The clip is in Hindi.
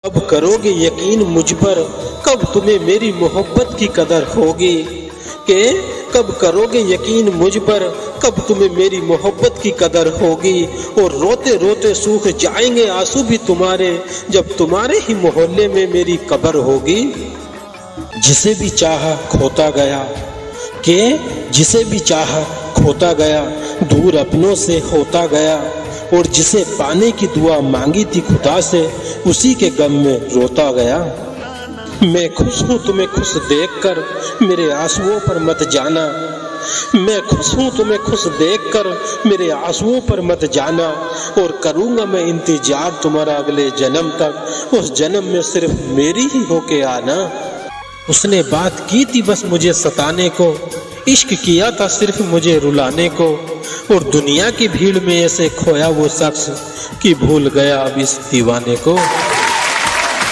कब करोगे यकीन मुझ पर, कब तुम्हें मेरी मोहब्बत की कदर होगी। के कब करोगे यकीन मुझ पर, कब तुम्हें मेरी मोहब्बत की कदर होगी। और रोते रोते सूख जाएंगे आंसू भी तुम्हारे, जब तुम्हारे ही मोहल्ले में मेरी कब्र होगी। जिसे भी चाहा खोता गया, के जिसे भी चाहा खोता गया, दूर अपनों से होता गया। और जिसे पाने की दुआ मांगी थी खुदा से, उसी के गम में रोता गया। मैं खुश हूँ तुम्हें खुश देखकर, मेरे आंसुओं पर मत जाना। मैं खुश हूँ तुम्हें खुश देखकर, मेरे आंसुओं पर मत जाना। और करूँगा मैं इंतजार तुम्हारा अगले जन्म तक, उस जन्म में सिर्फ मेरी ही होके आना। उसने बात की थी बस मुझे सताने को, इश्क किया था सिर्फ मुझे रुलाने को। और दुनिया की भीड़ में ऐसे खोया वो शख्स कि भूल गया अब इस दीवाने को।